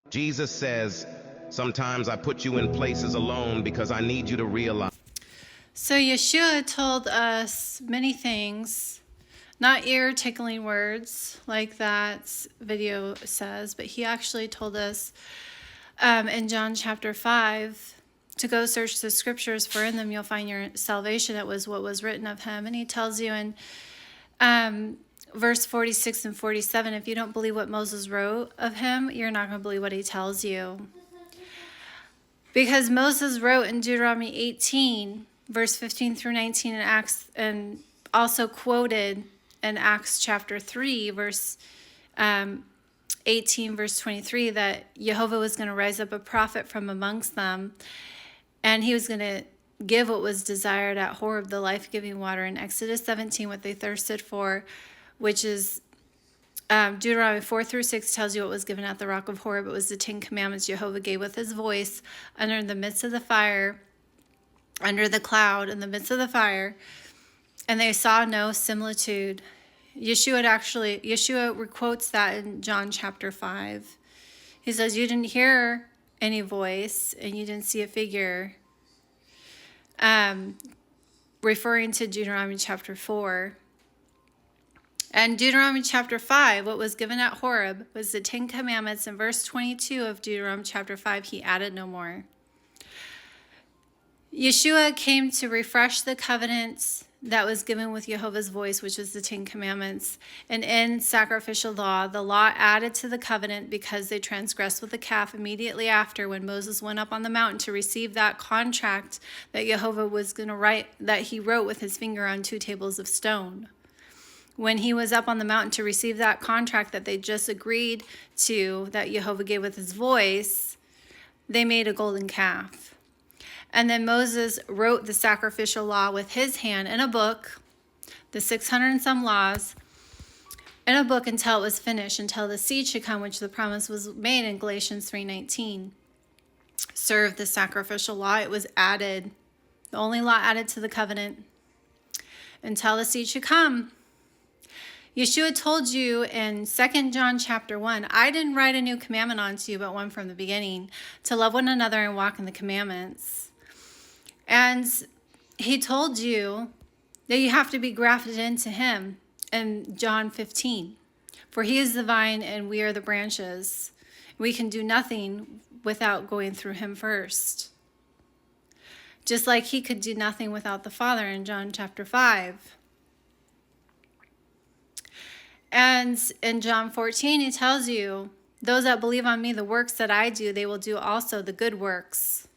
Jesus says, sometimes I put you in places alone because I need you to realize. So Yeshua told us many things, not ear-tickling words like that video says, but he actually told us in John chapter 5 to go search the scriptures, for in them you'll find your salvation. It was what was written of him. And he tells you in verse 46 and 47, if you don't believe what Moses wrote of him, you're not going to believe what he tells you. Because Moses wrote in Deuteronomy 18, verse 15 through 19 in Acts, and also quoted in Acts chapter 3, verse 18, verse 23, that Jehovah was going to rise up a prophet from amongst them, and he was going to give what was desired at Horeb, the life-giving water. In Exodus 17, what they thirsted for, which is Deuteronomy 4 through 6 tells you what was given at the rock of Horeb. It was the 10 commandments Jehovah gave with his voice under the midst of the fire, under the cloud, in the midst of the fire, and they saw no similitude. Yeshua quotes that in John chapter 5. He says, you didn't hear any voice and you didn't see a figure. Referring to Deuteronomy chapter 4. And Deuteronomy chapter 5, what was given at Horeb was the 10 commandments. In verse 22 of Deuteronomy chapter 5, he added no more. Yeshua came to refresh the covenants that was given with Jehovah's voice, which is the 10 commandments. And in sacrificial law, the law added to the covenant because they transgressed with the calf immediately after, when Moses went up on the mountain to receive that contract that Jehovah was going to write, that he wrote with his finger on 2 tables of stone. When he was up on the mountain to receive that contract that they just agreed to, that Jehovah gave with his voice, they made a golden calf. And then Moses wrote the sacrificial law with his hand in a book, the 600 and some laws, in a book until it was finished, until the seed should come, which the promise was made in Galatians 3:19. Served the sacrificial law. It was added, the only law added to the covenant, until the seed should come. Yeshua told you in 2 John chapter 1, I didn't write a new commandment unto you, but one from the beginning, to love one another and walk in the commandments. And he told you that you have to be grafted into him in John 15. For he is the vine and we are the branches. We can do nothing without going through him first. Just like he could do nothing without the Father in John chapter 5. And in John 14, he tells you, those that believe on me, the works that I do, they will do also, the good works.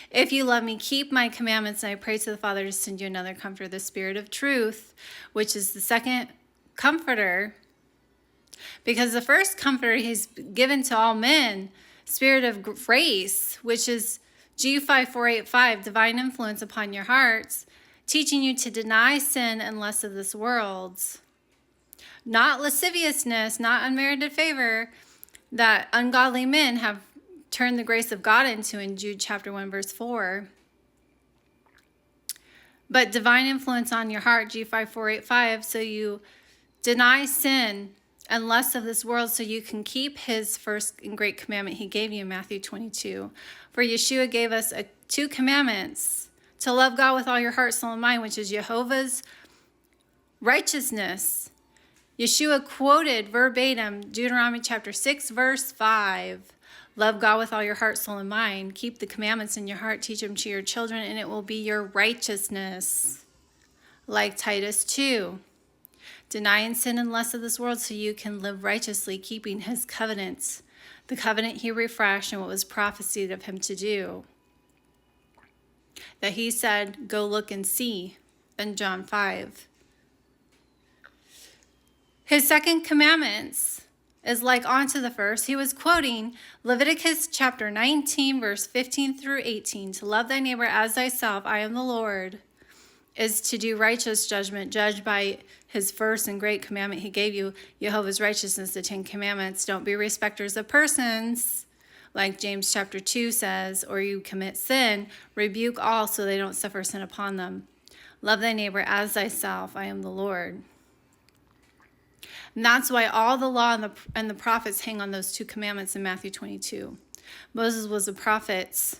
If you love me, keep my commandments, and I pray to the Father to send you another comforter, the Spirit of truth, which is the second comforter. Because the first comforter he's given to all men, Spirit of grace, which is G5485, divine influence upon your hearts, teaching you to deny sin and lust of this world. Not lasciviousness, not unmerited favor that ungodly men have turned the grace of God into in Jude chapter 1, verse 4. But divine influence on your heart, G5485, so you deny sin and lust of this world so you can keep his first and great commandment he gave you in Matthew 22. For Yeshua gave us 2 commandments, to love God with all your heart, soul, and mind, which is Jehovah's righteousness. Yeshua quoted verbatim Deuteronomy chapter 6, verse 5. Love God with all your heart, soul, and mind. Keep the commandments in your heart. Teach them to your children, and it will be your righteousness. Like Titus 2. Denying sin and lust of this world so you can live righteously, keeping his covenants. The covenant he refreshed and what was prophesied of him to do. That he said, go look and see in John 5. His second commandments is like onto the first. He was quoting Leviticus chapter 19, verse 15 through 18. To love thy neighbor as thyself, I am the Lord, is to do righteous judgment, judged by his first and great commandment he gave you, Jehovah's righteousness, the 10 commandments. Don't be respecters of persons, like James chapter 2 says, or you commit sin, rebuke all so they don't suffer sin upon them. Love thy neighbor as thyself, I am the Lord. And that's why all the law and the prophets hang on those 2 commandments in Matthew 22. Moses was a prophet.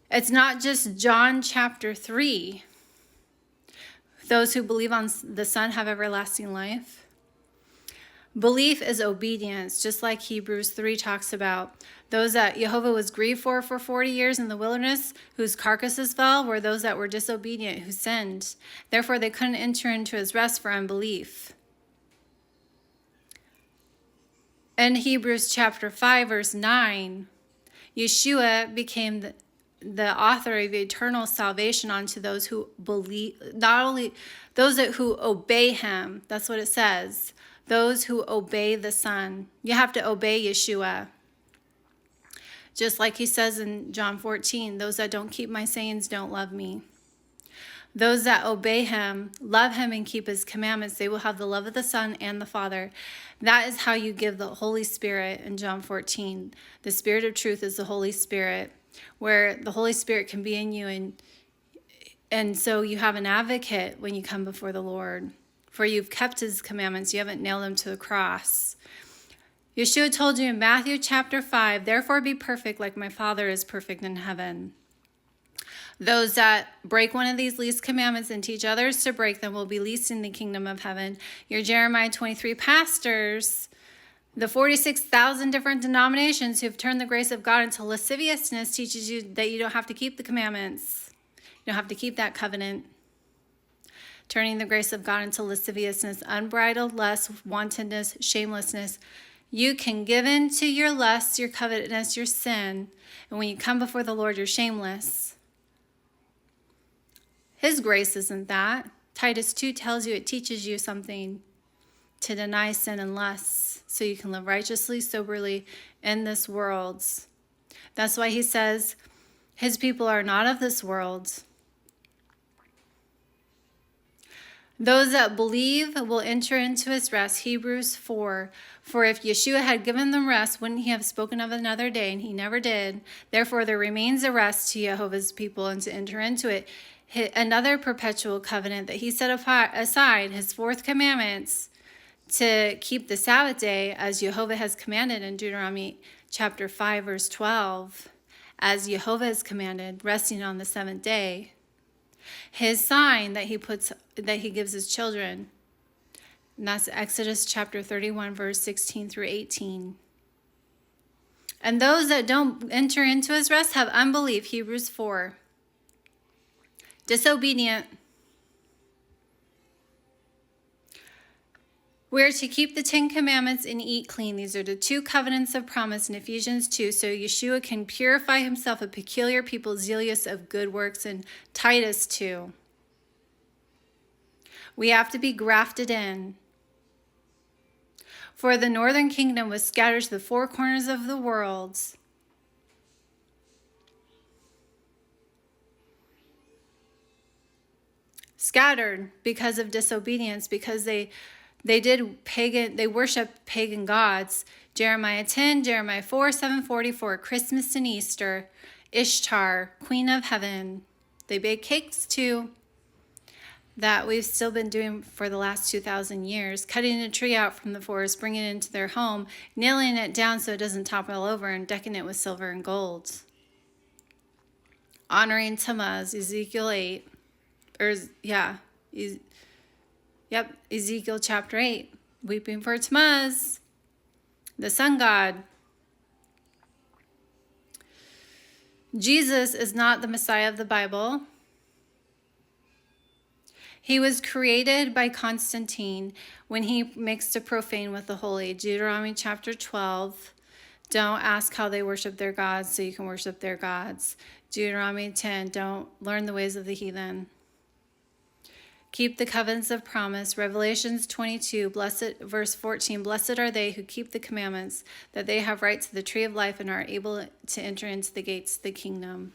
It's not just John chapter 3. Those who believe on the Son have everlasting life. Belief is obedience, just like Hebrews 3 talks about. Those that Jehovah was grieved for 40 years in the wilderness, whose carcasses fell, were those that were disobedient, who sinned. Therefore, they couldn't enter into his rest for unbelief. In Hebrews chapter 5, verse 9, Yeshua became the author of eternal salvation unto those who believe, not only those who obey him. That's what it says. Those who obey the Son. You have to obey Yeshua. Just like he says in John 14, those that don't keep my sayings don't love me. Those that obey him, love him, and keep his commandments, they will have the love of the Son and the Father. That is how you give the Holy Spirit in John 14. The Spirit of truth is the Holy Spirit, where the Holy Spirit can be in you, and so you have an advocate when you come before the Lord. For you've kept his commandments, you haven't nailed them to the cross. Yeshua told you in Matthew chapter 5, therefore be perfect like my Father is perfect in heaven. Those that break one of these least commandments and teach others to break them will be least in the kingdom of heaven. Your Jeremiah 23 pastors, the 46,000 different denominations who have turned the grace of God into lasciviousness, teaches you that you don't have to keep the commandments. You don't have to keep that covenant. Turning the grace of God into lasciviousness, unbridled lust, wantonness, shamelessness. You can give in to your lust, your covetousness, your sin, and when you come before the Lord, you're shameless. His grace isn't that. Titus 2 tells you, it teaches you something to deny sin and lust so you can live righteously, soberly in this world. That's why he says his people are not of this world. Those that believe will enter into his rest. Hebrews 4. For if Yeshua had given them rest, wouldn't he have spoken of another day? And he never did. Therefore, there remains a rest to Jehovah's people and to enter into it. Another perpetual covenant that he set aside, his 4th commandments, to keep the Sabbath day as Jehovah has commanded in Deuteronomy chapter 5, verse 12. As Jehovah has commanded, resting on the 7th day. His sign that he gives his children. And that's Exodus chapter 31, verse 16 through 18. And those that don't enter into his rest have unbelief, Hebrews 4. Disobedient. We're to keep the 10 commandments and eat clean. These are the 2 covenants of promise in Ephesians 2. So Yeshua can purify himself a peculiar people, zealous of good works in Titus 2. We have to be grafted in. For the northern kingdom was scattered to the 4 corners of the world. Scattered because of disobedience, because they worship pagan gods. Jeremiah 10, Jeremiah 4, 744, Christmas and Easter, Ishtar, Queen of Heaven. They bake cakes too, that we've still been doing for the last 2,000 years, cutting a tree out from the forest, bringing it into their home, nailing it down so it doesn't topple over, and decking it with silver and gold. Honoring Tammuz, Ezekiel 8, Ezekiel chapter 8, weeping for Tammuz, the sun god. Jesus is not the Messiah of the Bible. He was created by Constantine when he mixed the profane with the holy. Deuteronomy chapter 12. Don't ask how they worship their gods so you can worship their gods. Deuteronomy 10. Don't learn the ways of the heathen. Keep the covenants of promise. Revelations 22, verse 14. Blessed are they who keep the commandments, that they have right to the tree of life and are able to enter into the gates of the kingdom.